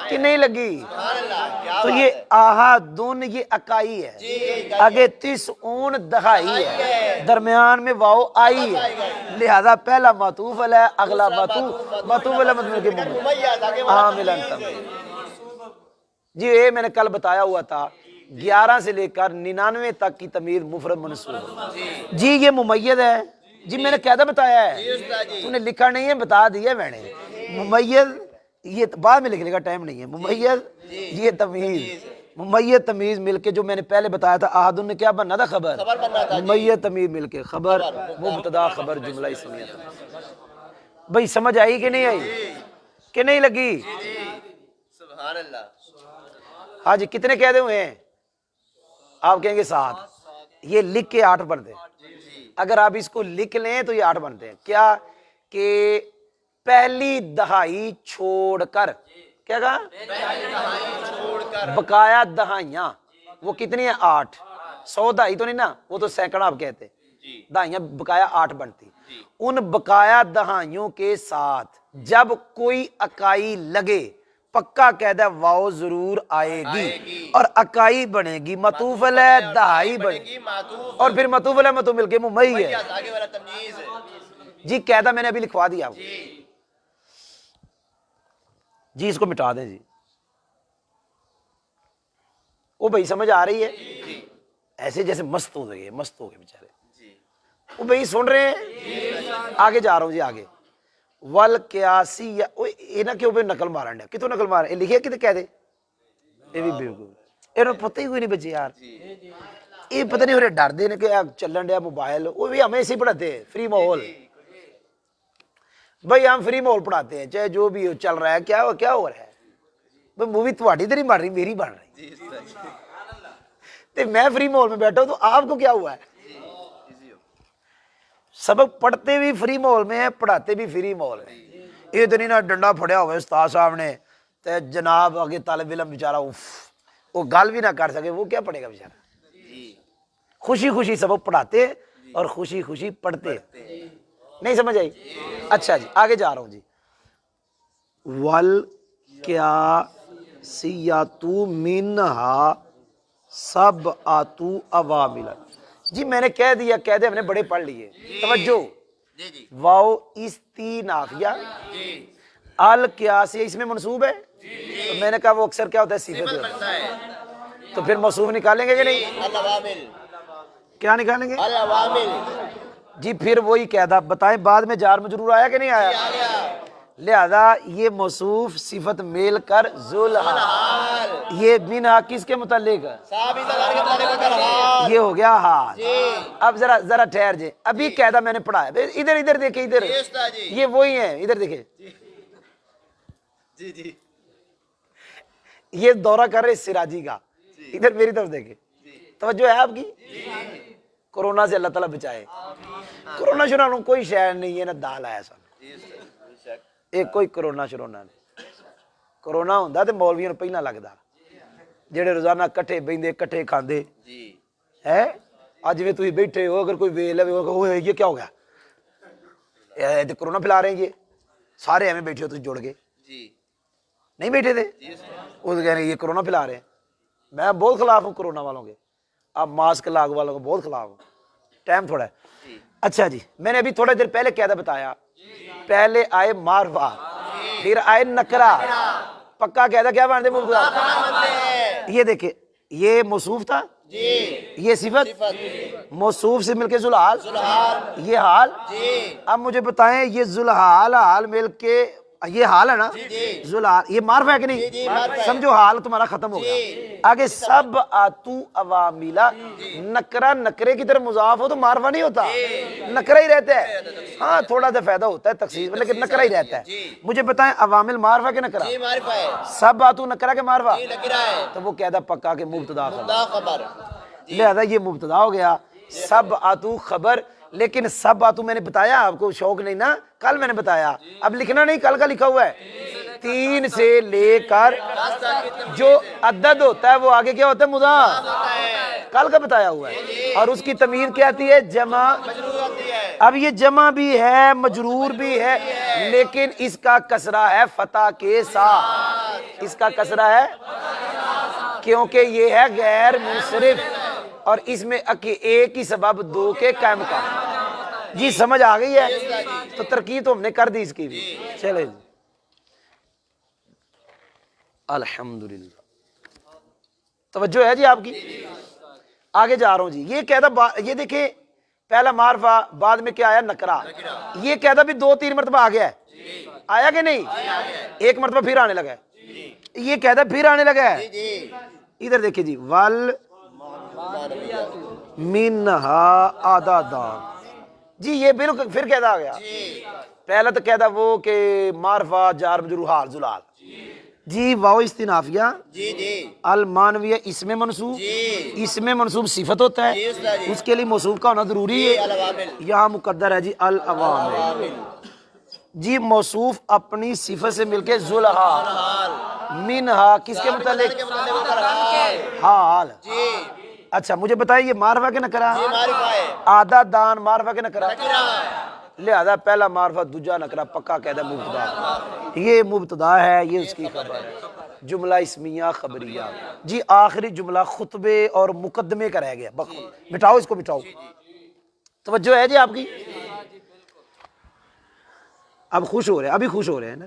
A: کہ نہیں لگی
B: سبحان اللہ کیا
A: تو
B: بات
A: یہ
B: ہے
A: آہادن یہ اکائی ہے
B: جی
A: آگے 30 دہائی ہے درمیان میں واو آئی ہے لہذا پہلا معطوف علیہ اگلا معطوف علیہ مطلب کہ
B: ممیز آگے
A: عامل جی یہ میں نے کل بتایا ہوا تھا 11 سے لے کر 99 تک کی تمیز مفرد منصوب جی یہ ممیز ہے جی میں نے قاعدہ بتایا ہے تو نے لکھا نہیں ہے بتا دیا میں نے ممیز یہ بعد میں لکھنے کا ٹائم نہیں ہے ممیز یہ تمیز ممیز تمیز مل کے جو میں نے پہلے بتایا تھا احد نے کیا بننا تھا خبر ممیز تمیز مل کے خبر مبتدا خبر جملہ اسمیہ بھئی سمجھ آئی کہ نہیں آئی کہ نہیں لگی
B: سبحان اللہ
A: ہاں جی کتنے قاعدے ہوئے ہیں آپ کہیں گے 7 یہ لکھ کے 8 بنتے ہیں اگر آپ اس کو لکھ لیں تو یہ 8 بنتے ہیں کیا کہ پہلی دہائی چھوڑ کر کیا کہا بقایا دہائیاں وہ کتنی ہیں 8 100 دہائی تو نہیں نا وہ تو سینکڑا آپ کہتے ہیں دہائیاں بقایا 8 بنتی ان بقایا دہائیوں کے ساتھ جب کوئی اکائی لگے پکا قاعدہ واو ضرور آئے گی اور اکائی بنے گی معطوف علیہ دہائی بنے گی اور پھر معطوف علیہ معطوف مل کے ممیز ہے
B: آگے والا تمیز
A: جی قاعدہ میں نے ابھی لکھوا دیا آپ کو جی اس کو مٹا دیں جی. وہ بھائی سمجھ آ رہی ہے؟
B: جی
A: ایسے جیسے مست ہو گئے بیچارے.
B: جی
A: وہ بھائی سن رہے ہیں؟ آگے جا رہا ہوں جی آگے. ول قیاسی یہ نہ کیوں نقل مارن ڈیا کتوں نقل مارن لکھے کتنے کہہ دے یہ بھی بالکل یہ پتہ ہی کوئی نہیں بچے یار. یہ پتہ نہیں ہو رہے ڈر دے کہ چلن ڈیا موبائل وہ بھی ہمیں ایسے ہی پڑھاتے ہیں فری ماحول. بھائی ہم فری ماحول پڑھاتے ہیں چاہے جو بھی چل رہا ہے کیا ہو رہا ہے بھائی مووی تھوڑی ادھر ہی بن رہی میری بن رہی تو میں فری ماحول میں بیٹھا ہوں تو آپ کو کیا ہوا ہے. سبق پڑھتے بھی فری ماحول میں ہیں پڑھاتے بھی فری ماحول میں. یہ تو نہیں نا ڈنڈا پھڑیا ہوئے استاد صاحب نے تے جناب آگے طالب علم بیچارہ وہ گل بھی نہ کر سکے وہ کیا پڑھے گا بیچارہ. خوشی خوشی سبق پڑھاتے اور خوشی خوشی پڑھتے. نہیں سمجھ آئی؟ اچھا جی آگے جا رہا ہوں جی. ول کیا سیاتو منہا سب آتو عوامل. جی میں نے کہہ دیا کہہ دے ہم نے بڑے پڑھ لیے. توجہ واو استینافیہ القیاسی اس میں منصوب ہے تو میں نے کہا وہ اکثر کیا ہوتا ہے صفت ہوتا ہے تو پھر موصوف نکالیں گے کہ نہیں؟
B: العوامل
A: کیا نکالیں گے؟
B: العوامل.
A: جی پھر وہی قاعدہ بتائیں بعد میں جار مجرور آیا کہ نہیں آیا؟ لہذا یہ موصوف صفت میل کر ذوالحال یہ بنا کس کے متعلق یہ ہو گیا حال. اب ذرا ٹھہر جائے ابھی قاعدہ میں نے پڑھا ہے ادھر دیکھیں ادھر یہ وہی ہیں ادھر دیکھیں یہ دورہ کر رہے سراجی کا ادھر میری طرف دیکھیں توجہ ہے آپ کی. کورونا سے اللہ تعالیٰ بچائے. کورونا شروع کوئی شہر نہیں ہے نہ دال آیا سن ایک کوئی کرونا شرونا نہیں. کرونا ہوندہ تے مولویوں پہنا لگدا جڑے روزانہ کٹھے بیندے کٹھے کھاندے ہے. آج میں تھی بیٹھے ہو اگر کوئی ویل ہے یہ کیا ہو گیا یہ تے کرونا پھیلا رہے ہیں یہ سارے ہمیں بیٹھے ہو تو جوڑ کے نہیں بیٹھے تھے وہ کہہ رہے ہیں یہ کرونا پھیلا رہے ہیں. میں بہت خلاف ہوں کرونا والوں کے. آپ ماسک لاگ والوں کو بہت خلاف ہوں. ٹائم تھوڑا ہے. اچھا جی میں نے ابھی تھوڑا دیر پہلے قاعدہ بتایا پہلے آئے معرفہ پھر آئے نکرہ پکا قاعدہ کیا باندھے مبتدا یہ دیکھیں یہ موصوف تھا یہ صفت موصوف سے مل کے ذوالحال یہ حال. اب مجھے بتائیں یہ ذوالحال حال مل کے یہ حال ہے نا ذوالحال یہ معرفہ ہے کہ نہیں؟ سمجھو حال تمہارا ختم ہو گیا. آگے سب آتو عواملہ نکرہ نکرے کی طرف مضاف ہو تو معرفہ نہیں ہوتا نکرہ ہی رہتا ہے. ہاں تھوڑا سا فائدہ ہوتا ہے تخصیص لیکن نکرہ ہی رہتا ہے. مجھے بتائیں عوامل معرفہ کے نکرہ سب آتو نکرہ کے معرفہ تو وہ قاعدہ پکا کہ مبتدا خبر لہذا یہ مبتدا ہو گیا سب آتو خبر. لیکن سب آتو میں نے بتایا آپ کو شوق نہیں نا کل میں نے بتایا اب لکھنا نہیں کل کا لکھا ہوا ہے 3 سے لے کر جو عدد ہوتا ہے وہ آگے کیا ہوتا ہے مضاف کل کا بتایا ہوا ہے اور اس کی تمیز کیا آتی ہے جمع. اب یہ جمع بھی ہے مجرور بھی ہے لیکن اس کا کسرہ ہے فتح کے ساتھ اس کا کسرہ ہے کیونکہ یہ ہے غیر منصرف اور اس میں ایک ہی سبب دو کے قائم کا. جی سمجھ آ گئی ہے تو ترکیب تو ہم نے کر دی اس کی بھی. چلے جی الحمدللہ توجہ ہے جی آپ کی. آگے جا رہا ہوں جی. یہ قاعدہ یہ دیکھیں پہلا معرفہ بعد میں کیا آیا نکرہ. یہ قاعدہ بھی 2-3 مرتبہ آ گیا ہے آیا کہ نہیں؟ ایک مرتبہ پھر آنے لگا ہے یہ قاعدہ پھر آنے لگا ہے. ادھر دیکھیں جی ول منہا عددان. جی یہ بالکل پھر قاعدہ آ گیا. پہلا تو قاعدہ وہ کہ معرفہ جار مجرور حال ذوالحال. جی واو استنافیہ المانویہ اس میں منصوب اس میں منصوب صفت ہوتا ہے اس کے لیے موصوف کا ہونا ضروری ہے. یہاں مقدر ہے جی العوامل. جی موصوف اپنی صفت سے مل کے ذوالحال منہا کس کے متعلق حال. اچھا مجھے بتائیے یہ معرفہ کے نکرہ آدھا دان معرفہ کے نکرہ لہذا پہلا معرفہ دوجا نکرہ پکا قاعدہ مبتدا. یہ مبتدا ہے یہ اس کی خبر ہے جملہ اسمیہ خبریہ. جی آخری جملہ خطبے اور مقدمے کا رہ گیا مٹاؤ اس کو مٹاؤ. توجہ ہے جی آپ کی. اب خوش ہو رہے ہیں ابھی خوش ہو رہے ہیں نا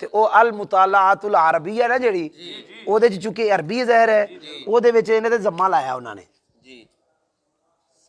A: ਤੇ ਉਹ ਅਲ ਮੁਤਾਲਾਆਤੁਲ ਅਰਬੀਆ ਨਾ ਜਿਹੜੀ ਉਹਦੇ ਚ ਚੁੱਕੇ ਅਰਬੀ ਜ਼ਾਹਿਰ ਹੈ ਉਹਦੇ ਵਿੱਚ ਇਹਨੇ ਤੇ ਜ਼ਮਾ ਲਾਇਆ ਉਹਨਾਂ ਨੇ ਜੀ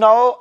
A: 9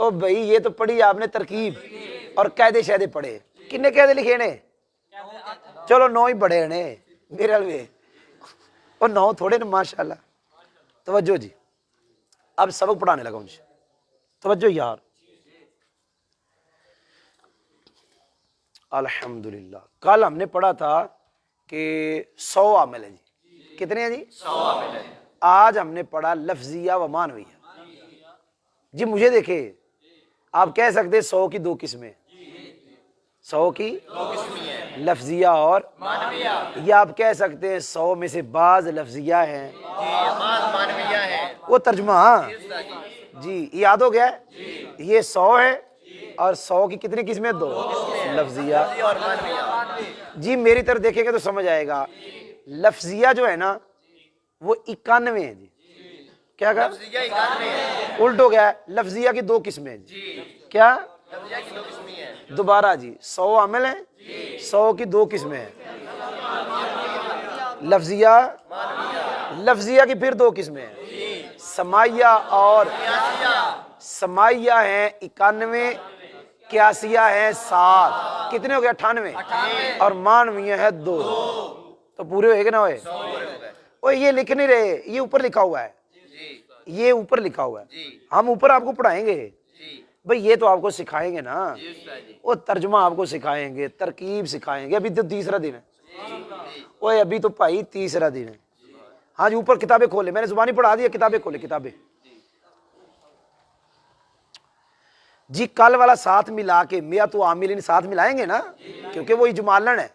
A: او بھائی یہ تو پڑھی آپ نے ترکیب اور قاعدے شاعدے پڑھے. کنے قاعدے لکھے نے؟ چلو 9 ہی پڑھے نے میرے والے اور 9 تھوڑے نا ماشاءاللہ. توجہ جی اب سبق پڑھانے لگا مجھے. توجہ یار. الحمدللہ کل ہم نے پڑھا تھا کہ 100 عامل ہیں جی. کتنے ہیں جی؟ 100 عامل ہیں. آج ہم نے پڑھا لفظیہ و معنویہ. جی مجھے دیکھیں آپ کہہ سکتے 100 کی 2 قسمیں. 100 کی 2 قسمیں ہیں لفظیہ اور معنویہ. یا آپ کہہ سکتے ہیں 100 میں سے بعض لفظیہ ہیں بعض معنویہ ہیں. وہ ترجمہ جی یاد ہو گیا ہے. یہ 100 ہے اور 100 کی کتنی قسمیں؟ 2 لفظیہ اور معنویہ. جی میری طرف دیکھیں گے تو سمجھ آئے گا. لفظیہ جو ہے نا وہ 91 ہے جی. کیا کہا؟ الٹ ہو گیا ہے. لفظیہ کی 2 قسمیں جی. کیا؟ دوبارہ جی 100 عامل ہیں 100 کی 2 قسمیں ہیں لفظیہ لفظیہ کی پھر 2 قسمیں ہیں سماعیہ اور سماعیہ ہیں 91 قیاسیہ ہیں 7. کتنے ہو گیا؟ 98. اور معنویہ ہے 2. تو پورے ہوئے کہ نہ ہوئے؟ اور یہ لکھ نہیں رہے یہ اوپر لکھا ہوا ہے. یہ اوپر لکھا ہوا ہے. ہم اوپر آپ کو پڑھائیں گے بھئی یہ تو آپ کو سکھائیں گے نا. وہ ترجمہ آپ کو سکھائیں گے ترکیب سکھائیں گے. ابھی تو تیسرا دن ہے. اوے ابھی تو بھائی تیسرا دن ہے. ہاں جی اوپر کتابیں کھولے. میں نے زبانی پڑھا دی کتابیں کھولے کتابیں. جی کل والا ساتھ ملا کے میاں تو عاملین ساتھ ملائیں گے نا کیونکہ وہ اجمالن ہے.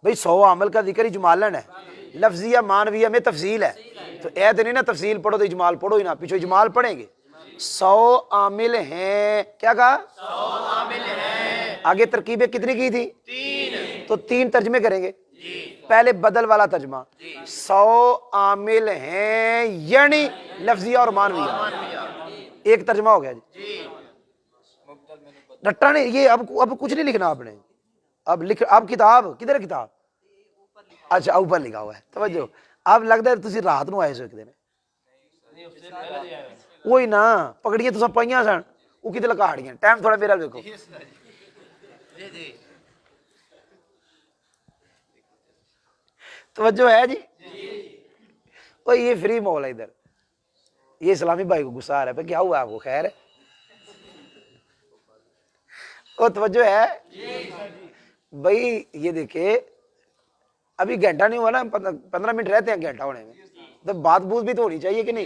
A: بھئی 100 عامل کا ذکر اجمالن ہے. لفظیہ معنویہ میں تفصیل ہے. تو اے تو نہیں نا تفصیل پڑھو تو اجمال پڑھو ہی نا. پیچھے اجمال پڑھیں گے. 100 عامل ہیں. کیا کہا؟ 100 عامل ہیں. آگے ترکیبیں کتنی کی تھی؟ 3. تو 3 ترجمے کریں گے. پہلے بدل والا ترجمہ 100 عامل ہیں یعنی لفظیہ اور معنویہ. ایک ترجمہ ہو گیا جی. ڈٹا نہیں یہ اب کچھ نہیں لکھنا آپ نے. اب لکھ اب کتاب کدھر ہے کتاب؟ اچھا اوپر لکھا ہوا ہے. توجہ اب لگتا ہے تسی رات نو آئے سو ایک دن. وہی نا پگڑیاں تو سب پائیاں سن وہ کتنے لکاڑیاں. ٹائم تھوڑا میرا دیکھو. توجہ ہے جی. وہ یہ فری ماحول ہے ادھر. یہ اسلامی بھائی کو غصہ آ رہا ہے کیا ہوا آپ کو؟ خیر ہے. وہ توجہ ہے بھائی. یہ دیکھیں ابھی گھنٹہ نہیں ہوا نا 15 منٹ رہتے ہیں گھنٹہ ہونے میں. تو بات بوت بھی تو ہونی چاہیے کہ نہیں؟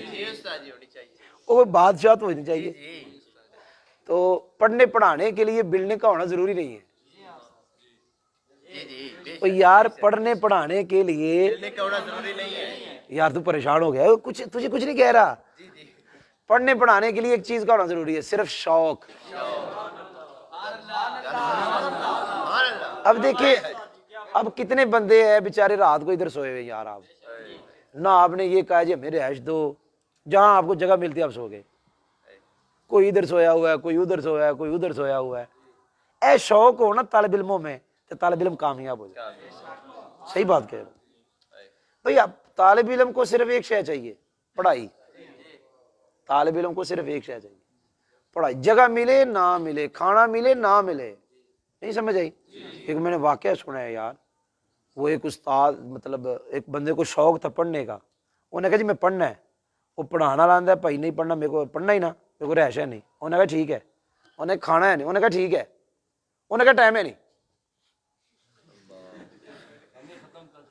A: وہ بادشاہ تو ہونی چاہیے. تو پڑھنے پڑھانے کے لیے بلڈنگ کا ہونا ضروری نہیں ہے. تو یار پڑھنے پڑھانے کے لیے یار تو پریشان ہو گیا تجھے کچھ نہیں کہہ رہا. پڑھنے پڑھانے کے لیے ایک چیز کا ہونا ضروری ہے صرف شوق. اب دیکھیں اب کتنے بندے ہیں بیچارے رات کو ادھر سوئے ہوئے. یار آپ نہ آپ نے یہ کہا جی ہمیں رہائش دو جہاں آپ کو جگہ ملتی ہے آپ سو گئے. کوئی ادھر سویا ہوا ہے کوئی ادھر سویا ہے کوئی ادھر سویا ہوا ہے. اے شوق ہو نا طالب علموں میں تو طالب علم کامیاب ہو جائے. صحیح بات کہہ رہے ہو بھئی. اب طالب علم کو صرف ایک شے چاہیے پڑھائی. طالب علم کو صرف ایک شے چاہیے پڑھائی. جگہ ملے نہ ملے کھانا ملے نہ ملے. نہیں سمجھ آئی؟ ایک میں نے واقعہ سنا ہے یار. وہ ایک استاد مطلب ایک بندے کو شوق تھا پڑھنے کا. انہوں نے کہا جی میں پڑھنا ہے. وہ پڑھانا لاندہ ہے بھائی نہیں پڑھنا میرے کو پڑھنا ہی نہ میرے کو رہائش ہے نہیں. انہوں نے کہا ٹھیک ہے. انہوں نے کھانا ہے نہیں. انہوں نے کہا ٹھیک ہے. انہوں نے کہا ٹائم ہے نہیں.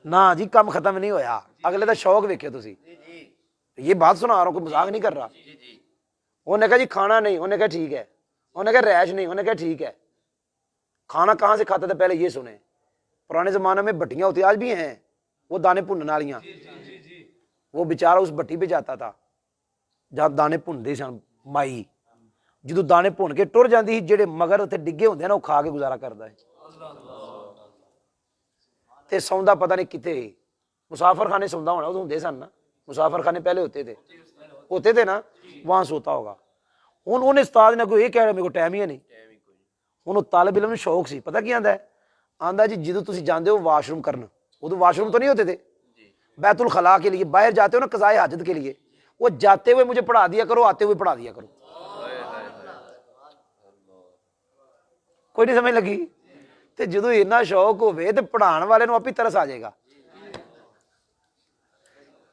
A: نہ جی کم ختم نہیں ہویا. اگلے دا شوق ویکھے تسی. یہ بات سنا رہا ہوں کوئی مذاق نہیں کر رہا. انہوں نے کہا جی کھانا نہیں. انہوں نے کہا ٹھیک ہے. انہوں نے کہا رہائش نہیں. انہوں نے کہا ٹھیک ہے. کھانا کہاں سے کھاتا تھا پہلے یہ سنیں. پرانے زمانے میں بھٹیاں ہوتی آج بھی ہیں وہ دانے بھننے والیاں. وہ بیچارہ اس بھٹی پہ جاتا تھا جہاں دانے بھنتے سن. مائی جدو دانے بھن کے ٹر جاندی جڑے مگر اتنے ڈگے ہوندے نا وہ کھا کے گزارا کرتا ہے. تے سوندا پتہ نہیں کتے مسافر خانے سوندا ہونا. وہ ہوندے سن نا مسافر خانے پہلے ہوتے تھے نا وہاں سوتا ہوگا. انہوں نے استاد نے کوئی یہ کہہ رہا میرے کو ٹائم ہی نہیں. انہوں طالب علم شوق سی. پتہ کی آندا ہے آندا جی جدو تسی جاندے ہو واش روم کرنا ادو واش روم تو نہیں ہوتے تھے بیت الخلاء کے لیے باہر جاتے ہو نا قضاء حاجت کے لیے. وہ جاتے ہوئے مجھے پڑھا دیا کرو آتے ہوئے پڑھا دیا کرو. ਕੋਈ ਨਹੀਂ ਸਮਝ ਲੱਗੀ। ਤੇ ਜਦੋਂ ਇੰਨਾ ਸ਼ੌਕ ਹੋਵੇ ਤੇ ਪੜ੍ਹਾਉਣ ਵਾਲੇ ਨੂੰ ਆਪੇ ਤਰਸ ਆ ਜਾਏਗਾ।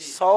A: 100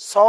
A: 100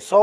A: 100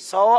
A: 100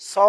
A: 100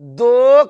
A: 2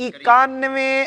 A: 91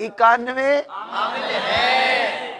A: 91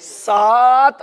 A: 7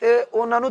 A: ਤੇ ਉਹਨਾਂ ਨੂੰ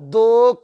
A: 2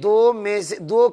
A: 2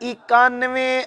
A: 91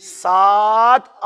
A: 7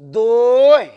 A: 2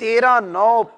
A: 13-9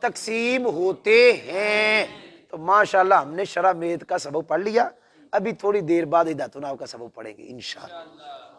A: تقسیم ہوتے ہیں۔ تو ماشاءاللہ ہم نے شرح میت کا سبق پڑھ لیا، ابھی تھوڑی دیر بعد ہدایت النحو کا سبق پڑھیں گے انشاءاللہ۔